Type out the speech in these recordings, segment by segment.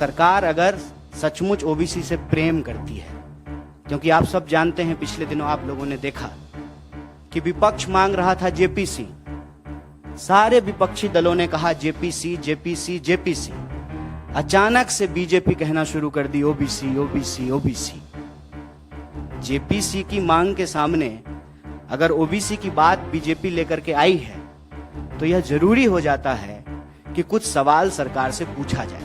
सरकार अगर सचमुच ओबीसी से प्रेम करती है, क्योंकि आप सब जानते हैं पिछले दिनों आप लोगों ने देखा कि विपक्ष मांग रहा था जेपीसी, सारे विपक्षी दलों ने कहा जेपीसी जेपीसी जेपीसी। अचानक से बीजेपी कहना शुरू कर दी ओबीसी ओबीसी ओबीसी। जेपीसी की मांग के सामने अगर ओबीसी की बात बीजेपी लेकर के आई है तो यह जरूरी हो जाता है कि कुछ सवाल सरकार से पूछा जाए।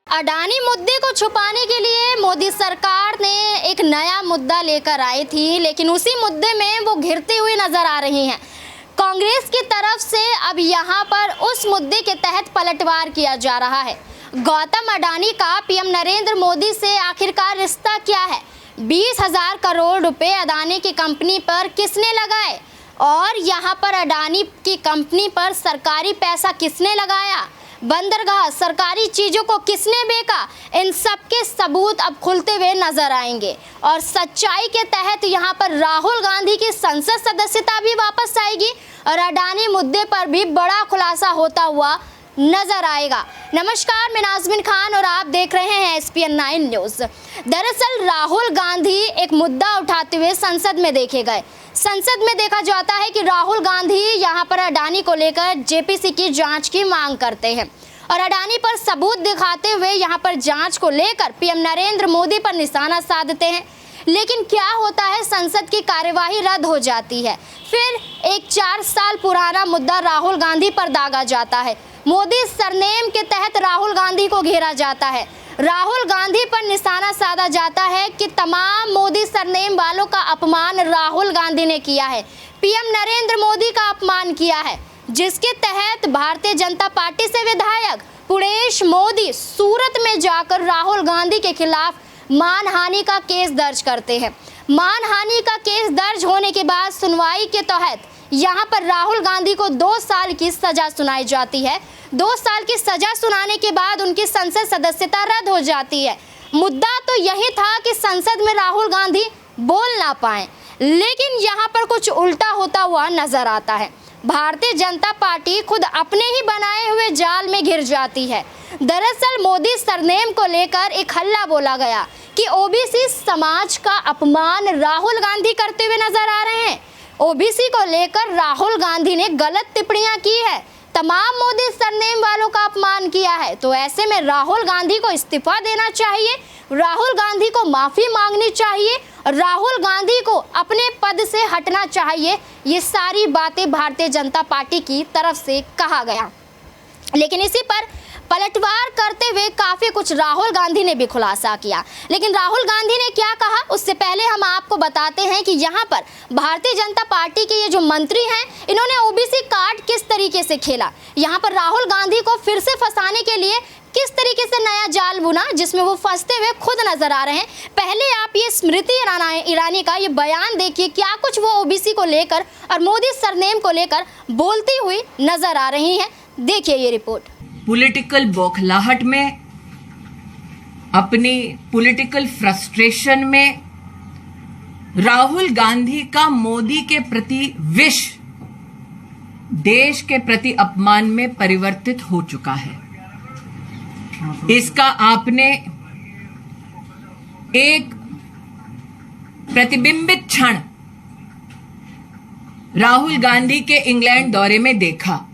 अडानी मुद्दे को छुपाने के लिए मोदी सरकार ने एक नया मुद्दा लेकर आई थी, लेकिन उसी मुद्दे में वो घिरते हुए नजर आ रही हैं। कांग्रेस की तरफ से अब यहाँ पर उस मुद्दे के तहत पलटवार किया जा रहा है। गौतम अडानी का पीएम नरेंद्र मोदी से आखिरकार रिश्ता क्या है? 20,000 करोड़ रुपए अडानी की कंपनी पर किसने लगाए और यहाँ पर अडानी की कंपनी पर सरकारी पैसा किसने लगाया? बंदरगाह, सरकारी चीजों को किसने बेचा? इन सब के सबूत अब खुलते हुए नजर आएंगे और सच्चाई के तहत यहाँ पर राहुल गांधी की संसद सदस्यता भी वापस आएगी और अडानी मुद्दे पर भी बड़ा खुलासा होता हुआ नजर आएगा। नमस्कार, मैं नाज़मीन खान और आप देख रहे हैं SPN9 न्यूज। दरअसल राहुल गांधी एक मुद्दा उठाते हुए संसद में देखे गए। संसद में देखा जाता है कि राहुल गांधी यहां पर अडानी को लेकर जेपीसी की जांच की मांग करते हैं और अडानी पर सबूत दिखाते हुए यहां पर जांच को लेकर पीएम नरेंद्र मोदी पर निशाना साधते हैं। लेकिन क्या होता है, संसद की कार्यवाही रद्द हो जाती है। फिर एक 4 साल पुराना मुद्दा राहुल गांधी पर दागा जाता है। मोदी सरनेम के तहत राहुल गांधी को घेरा जाता है। राहुल गांधी पर निशाना साधा जाता है कि तमाम मोदी सरनेम वालों का अपमान राहुल गांधी ने किया है, पीएम नरेंद्र मोदी का अपमान किया है, जिसके तहत भारतीय जनता पार्टी से विधायक पुणेश मोदी सूरत में जाकर राहुल गांधी के खिलाफ मानहानि का केस दर्ज करते हैं। मानहानि का केस दर्ज होने के बाद सुनवाई के तहत यहाँ पर राहुल गांधी को 2 साल की सजा सुनाई जाती है। 2 साल की सजा सुनाने के बाद उनकी संसद सदस्यता रद्द हो जाती है। मुद्दा तो यही था कि संसद में राहुल गांधी बोल ना पाए, लेकिन यहाँ पर कुछ उल्टा होता हुआ नजर आता है। भारतीय जनता पार्टी खुद अपने ही बनाए हुए जाल में घिर जाती है। दरअसल मोदी सरनेम को लेकर एक हल्ला बोला गया कि ओबीसी समाज का अपमान राहुल गांधी करते हुए नजर आ रहे हैं। ओबीसी को लेकर राहुल गांधी ने गलत टिप्पणियां की है, तमाम मोदी सरनेम वालों का अपमान किया है। तो ऐसे में राहुल गांधी को इस्तीफा देना चाहिए, राहुल गांधी को माफी मांगनी चाहिए, राहुल गांधी को अपने पद से हटना चाहिए। ये सारी बातें भारतीय जनता पार्टी की तरफ से कहा गया। लेकिन इसी पर पलटवार करते हुए काफी कुछ राहुल गांधी ने भी खुलासा किया। लेकिन राहुल गांधी ने क्या कहा, उससे पहले हम आपको बताते हैं कि यहाँ पर भारतीय जनता पार्टी के ये जो मंत्री हैं, इन्होंने ओबीसी कार्ड किस तरीके से खेला। यहाँ पर राहुल गांधी को फिर से फंसाने के लिए किस तरीके से नया जाल बुना, जिसमें वो फंसते हुए खुद नजर आ रहे हैं। पहले आप ये स्मृति ईरानी का ये बयान देखिए, क्या कुछ वो ओबीसी को लेकर और मोदी सरनेम को लेकर बोलती हुई नजर आ रही हैं। देखिए ये रिपोर्ट। पॉलिटिकल बौखलाहट में, अपनी पॉलिटिकल फ्रस्ट्रेशन में राहुल गांधी का मोदी के प्रति विष देश के प्रति अपमान में परिवर्तित हो चुका है। इसका आपने एक प्रतिबिंबित क्षण राहुल गांधी के इंग्लैंड दौरे में देखा।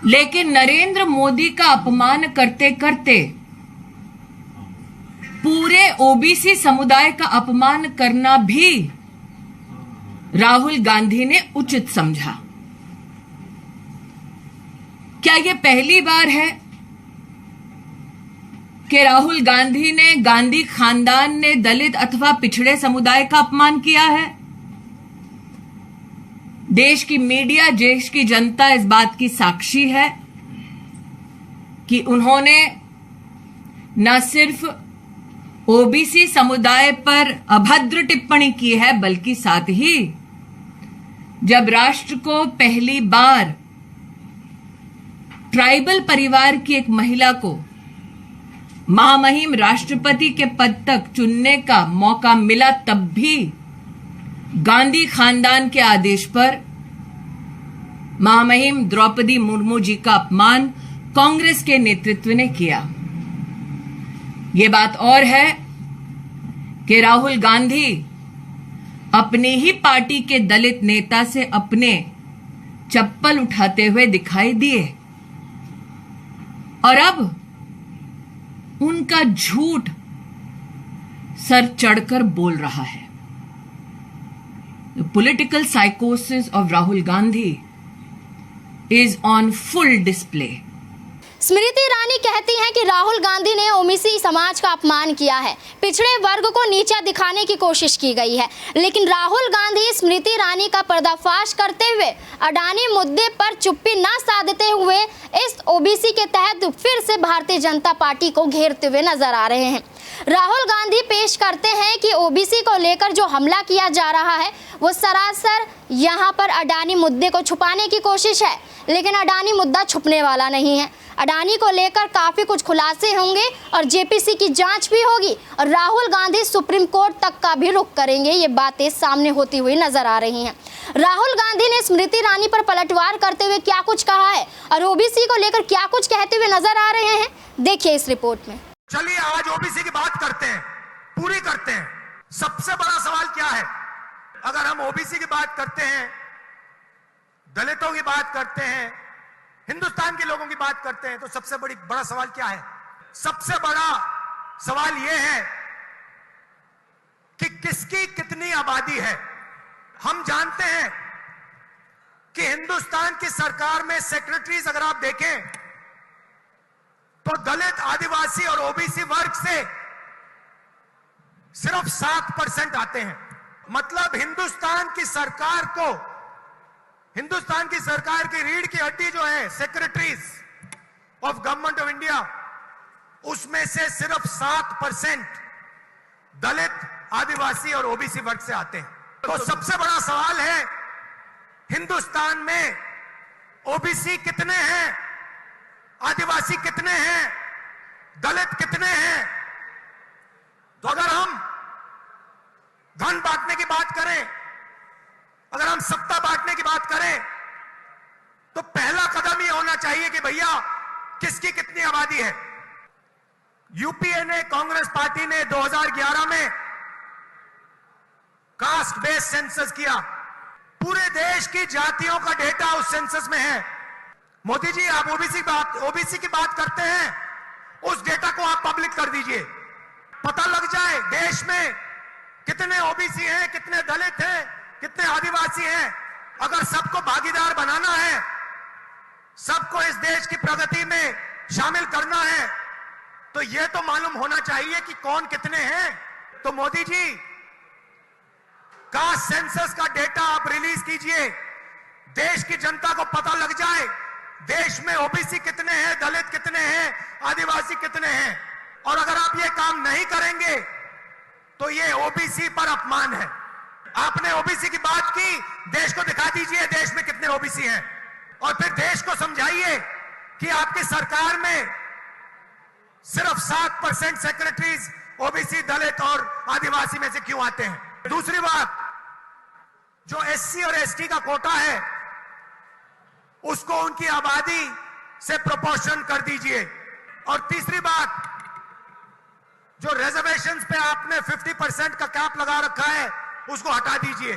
लेकिन नरेंद्र मोदी का अपमान करते करते पूरे ओबीसी समुदाय का अपमान करना भी राहुल गांधी ने उचित समझा। क्या यह पहली बार है कि राहुल गांधी ने, गांधी खानदान ने दलित अथवा पिछड़े समुदाय का अपमान किया है? देश की मीडिया, देश की जनता इस बात की साक्षी है कि उन्होंने न सिर्फ ओबीसी समुदाय पर अभद्र टिप्पणी की है, बल्कि साथ ही जब राष्ट्र को पहली बार ट्राइबल परिवार की एक महिला को महामहिम राष्ट्रपति के पद तक चुनने का मौका मिला, तब भी गांधी खानदान के आदेश पर महामहिम द्रौपदी मुर्मू जी का अपमान कांग्रेस के नेतृत्व ने किया। ये बात और है कि राहुल गांधी अपनी ही पार्टी के दलित नेता से अपने चप्पल उठाते हुए दिखाई दिए और अब उनका झूठ सर चढ़कर बोल रहा है। The political psychosis of Rahul Gandhi is on full display. Smriti Irani कहती हैं कि राहुल गांधी ने ओबीसी समाज का अपमान किया है, पिछड़े वर्ग को नीचा दिखाने की कोशिश की गई है। लेकिन राहुल गांधी स्मृति ईरानी का पर्दाफाश करते हुए अडानी मुद्दे पर चुप्पी न साधते हुए इस ओबीसी के तहत फिर से भारतीय जनता पार्टी को घेरते हुए नजर आ रहे हैं। राहुल गांधी पेश करते हैं कि ओबीसी को लेकर जो हमला किया जा रहा है वो सरासर यहाँ पर अडानी मुद्दे को छुपाने की कोशिश है, लेकिन अडानी मुद्दा छुपने वाला नहीं है। अडानी को लेकर काफी कुछ खुलासे होंगे और जेपीसी की जांच भी होगी और राहुल गांधी सुप्रीम कोर्ट तक का भी रुख करेंगे। ये बातें सामने होती हुई नजर आ रही हैं। राहुल गांधी ने स्मृति ईरानी पर पलटवार करते हुए क्या कुछ कहा है और ओबीसी को लेकर क्या कुछ कहते हुए नजर आ रहे हैं, देखिए इस रिपोर्ट में। चलिए आज ओबीसी की बात करते हैं, पूरी करते हैं। सबसे बड़ा सवाल क्या है? अगर हम ओबीसी की बात करते हैं, दलितों की बात करते हैं, हिंदुस्तान के लोगों की बात करते हैं, तो सबसे बड़ा सवाल क्या है? सबसे बड़ा सवाल यह है कि किसकी कितनी आबादी है। हम जानते हैं कि हिंदुस्तान की सरकार में सेक्रेटरीज अगर आप देखें तो दलित, आदिवासी और ओबीसी वर्ग से सिर्फ 7% आते हैं। मतलब हिंदुस्तान की सरकार की रीढ़ की हड्डी जो है secretaries of government of India, उसमें से सिर्फ 7% दलित, आदिवासी और ओबीसी वर्ग से आते हैं। तो सबसे बड़ा सवाल है हिंदुस्तान में ओबीसी कितने हैं, आदिवासी कितने हैं, दलित कितने हैं। तो अगर हम धन बांटने की बात करें, अगर हम सत्ता बांटने की बात करें, तो पहला कदम ये होना चाहिए कि भैया किसकी कितनी आबादी है। यूपीए ने, कांग्रेस पार्टी ने 2011 में कास्ट बेस्ड सेंसस किया। पूरे देश की जातियों का डेटा उस सेंसस में है। मोदी जी, आप ओबीसी की बात करते हैं, उस डेटा को आप पब्लिक कर दीजिए, पता लग जाए देश में कितने ओबीसी हैं, कितने दलित हैं, कितने आदिवासी हैं। अगर सबको भागीदार बनाना है, सबको इस देश की प्रगति में शामिल करना है, तो यह तो मालूम होना चाहिए कि कौन कितने हैं। तो मोदी जी, कास्ट सेंसस का डेटा आप रिलीज कीजिए, देश की जनता को पता लग जाए देश में ओबीसी कितने हैं, दलित कितने हैं, आदिवासी कितने हैं। और अगर आप ये काम नहीं करेंगे तो ये ओबीसी पर अपमान है। आपने ओबीसी की बात की, देश को दिखा दीजिए देश में कितने ओबीसी हैं और फिर देश को समझाइए कि आपकी सरकार में सिर्फ 7% सेक्रेटरीज ओबीसी, दलित और आदिवासी में से क्यों आते हैं। दूसरी बात, जो एससी और एसटी का कोटा है उसको उनकी आबादी से प्रोपोर्शन कर दीजिए। और तीसरी बात, जो रिजर्वेशंस पे आपने 50% का कैप लगा रखा है उसको हटा दीजिए।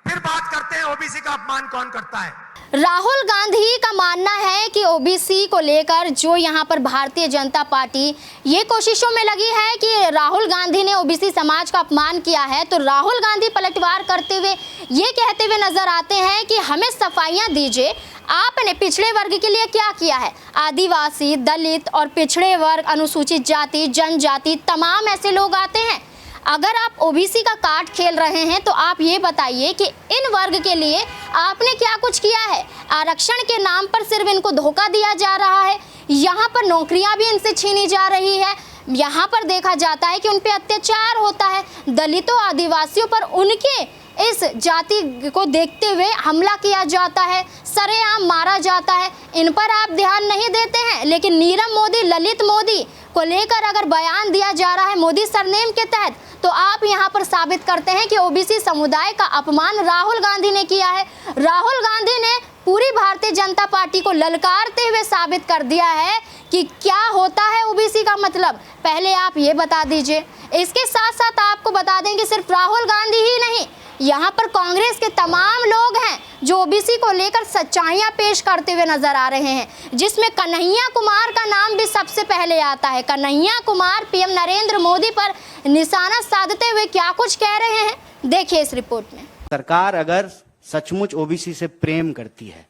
फिर बात करते हैं ओबीसी का अपमान कौन करता है। राहुल गांधी का मानना है कि ओबीसी को लेकर जो यहाँ पर भारतीय जनता पार्टी ये कोशिशों में लगी है कि राहुल गांधी ने ओबीसी समाज का अपमान किया है, तो राहुल गांधी पलटवार करते हुए ये कहते हुए नजर आते हैं कि हमें सफाइयाँ दीजिए, आपने पिछड़े वर्ग के लिए क्या किया है। आदिवासी, दलित और पिछड़े वर्ग, अनुसूचित जाति, जनजाति, तमाम ऐसे लोग आते हैं। अगर आप ओबीसी का कार्ड खेल रहे हैं तो आप ये बताइए कि इन वर्ग के लिए आपने क्या कुछ किया है। आरक्षण के नाम पर सिर्फ इनको धोखा दिया जा रहा है, यहाँ पर नौकरियां भी इनसे छीनी जा रही है, यहाँ पर देखा जाता है कि उन पे अत्याचार होता है। दलितों, आदिवासियों पर उनके इस जाति को देखते हुए हमला किया जाता है, सरेआम मारा जाता है। इन पर आप ध्यान नहीं देते हैं, लेकिन नीरव मोदी, ललित मोदी को लेकर अगर बयान दिया जा रहा है मोदी सरनेम के तहत, तो आप यहाँ पर साबित करते हैं कि ओबीसी समुदाय का अपमान राहुल गांधी ने किया है। राहुल गांधी ने पूरी भारतीय जनता पार्टी को ललकारते हुए साबित कर दिया है कि क्या होता है ओबीसी का मतलब। पहले आप ये बता दीजिए। इसके साथ साथ आपको बता दें कि सिर्फ राहुल गांधी ही नहीं, यहाँ पर कांग्रेस के तमाम लोग हैं जो ओबीसी को लेकर सच्चाइयाँ पेश करते हुए नजर आ रहे हैं, जिसमें कन्हैया कुमार का नाम भी सबसे पहले आता है। कन्हैया कुमार पीएम नरेंद्र मोदी पर निशाना साधते हुए क्या कुछ कह रहे हैं, देखिए इस रिपोर्ट में। सरकार अगर सचमुच ओबीसी से प्रेम करती है,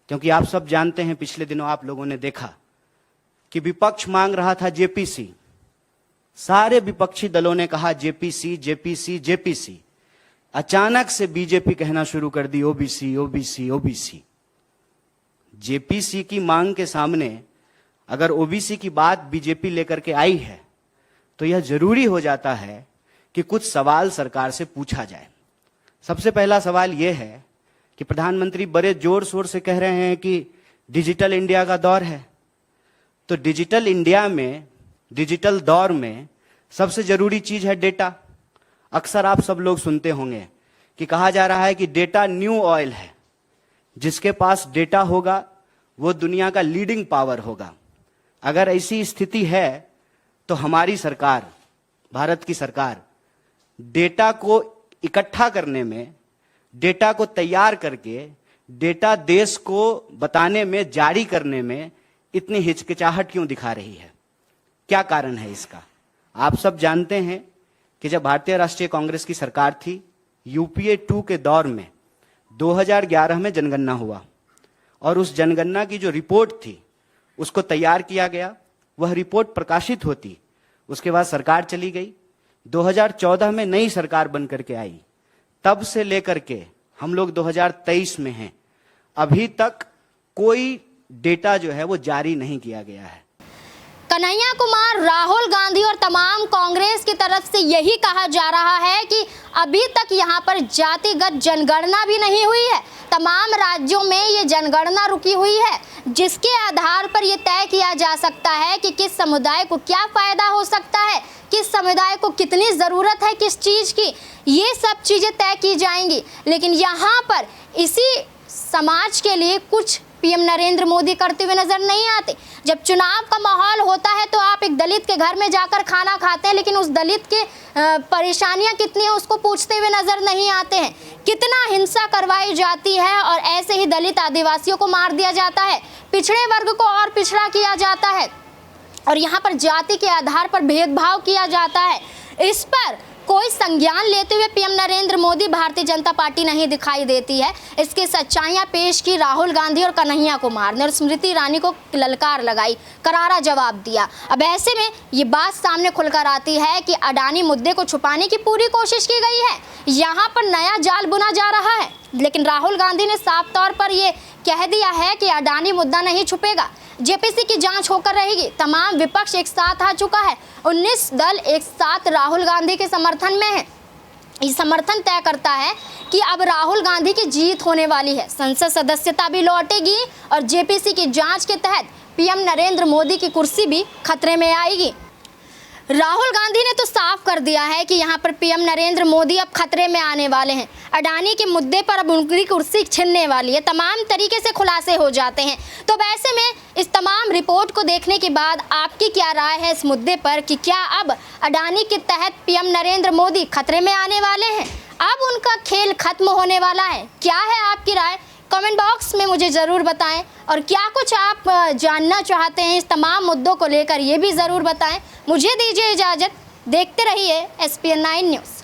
क्योंकि आप सब जानते हैं पिछले दिनों आप लोगों ने देखा कि विपक्ष मांग रहा था जेपीसी, सारे विपक्षी दलों ने कहा जेपीसी जेपीसी जेपीसी, अचानक से बीजेपी कहना शुरू कर दी ओबीसी ओबीसी ओबीसी। जेपीसी की मांग के सामने अगर ओबीसी की बात बीजेपी लेकर के आई है तो यह जरूरी हो जाता है कि कुछ सवाल सरकार से पूछा जाए। सबसे पहला सवाल यह है कि प्रधानमंत्री बड़े जोर शोर से कह रहे हैं कि डिजिटल इंडिया का दौर है, तो डिजिटल इंडिया में, डिजिटल दौर में सबसे जरूरी चीज है डेटा। अक्सर आप सब लोग सुनते होंगे कि कहा जा रहा है कि डेटा न्यू ऑयल है, जिसके पास डेटा होगा वो दुनिया का लीडिंग पावर होगा। अगर ऐसी स्थिति है तो हमारी सरकार, भारत की सरकार, डेटा को इकट्ठा करने में, डेटा को तैयार करके डेटा देश को बताने में, जारी करने में इतनी हिचकिचाहट क्यों दिखा रही है? क्या कारण है इसका? आप सब जानते हैं कि जब भारतीय राष्ट्रीय कांग्रेस की सरकार थी, यूपीए 2 के दौर में 2011 में जनगणना हुआ और उस जनगणना की जो रिपोर्ट थी उसको तैयार किया गया। वह रिपोर्ट प्रकाशित होती, उसके बाद सरकार चली गई। 2014 में नई सरकार बन करके आई, तब से लेकर के हम लोग 2023 में हैं, अभी तक कोई डेटा जो है वो जारी नहीं किया गया है। कन्हैया कुमार, राहुल गांधी और तमाम कांग्रेस की तरफ से यही कहा जा रहा है कि अभी तक यहाँ पर जातिगत जनगणना भी नहीं हुई है। तमाम राज्यों में ये जनगणना रुकी हुई है, जिसके आधार पर यह तय किया जा सकता है कि किस समुदाय को क्या फायदा हो सकता है, किस समुदाय को कितनी ज़रूरत है किस चीज़ की, ये सब चीज़ें तय की जाएंगी। लेकिन यहाँ पर इसी समाज के लिए कुछ पीएम नरेंद्र मोदी करते हुए नजर नहीं आते। जब चुनाव का माहौल होता है तो आप एक दलित के घर में जाकर खाना खाते हैं, लेकिन उस दलित के परेशानियां कितनी है उसको पूछते हुए नजर नहीं आते हैं। कितना हिंसा करवाई जाती है और ऐसे ही दलित आदिवासियों को मार दिया जाता है, पिछड़े वर्ग को और पिछड़ा किया जाता है और यहाँ पर जाति के आधार पर भेदभाव किया जाता है। इस पर कोई संज्ञान लेते हुए पीएम नरेंद्र मोदी, भारतीय जनता पार्टी नहीं दिखाई देती है। इसकी सच्चाइयां पेश की राहुल गांधी और कन्हैया कुमार ने और स्मृति ईरानी को ललकार लगाई, करारा जवाब दिया। अब ऐसे में ये बात सामने खुलकर आती है कि अडानी मुद्दे को छुपाने की पूरी कोशिश की गई है, यहाँ पर नया जाल बुना जा रहा है। लेकिन राहुल गांधी ने साफ तौर पर यह कह दिया है कि अडानी मुद्दा नहीं छुपेगा, जेपीसी की जांच होकर रहेगी। तमाम विपक्ष एक साथ आ चुका है, 19 दल एक साथ राहुल गांधी के समर्थन में है। ये समर्थन तय करता है कि अब राहुल गांधी की जीत होने वाली है, संसद सदस्यता भी लौटेगी और जेपीसी की जांच के तहत पीएम नरेंद्र मोदी की कुर्सी भी खतरे में आएगी। राहुल गांधी ने तो साफ कर दिया है कि यहाँ पर पीएम नरेंद्र मोदी अब खतरे में आने वाले हैं। अडानी के मुद्दे पर अब उनकी कुर्सी छिनने वाली है, तमाम तरीके से खुलासे हो जाते हैं। तो वैसे में इस तमाम रिपोर्ट को देखने के बाद आपकी क्या राय है इस मुद्दे पर कि क्या अब अडानी के तहत पीएम नरेंद्र मोदी खतरे में आने वाले हैं, अब उनका खेल खत्म होने वाला है? क्या है आपकी राय? कमेंट बॉक्स में मुझे ज़रूर बताएं और क्या कुछ आप जानना चाहते हैं इस तमाम मुद्दों को लेकर, ये भी ज़रूर बताएं। मुझे दीजिए इजाज़त, देखते रहिए SPN9 न्यूज़।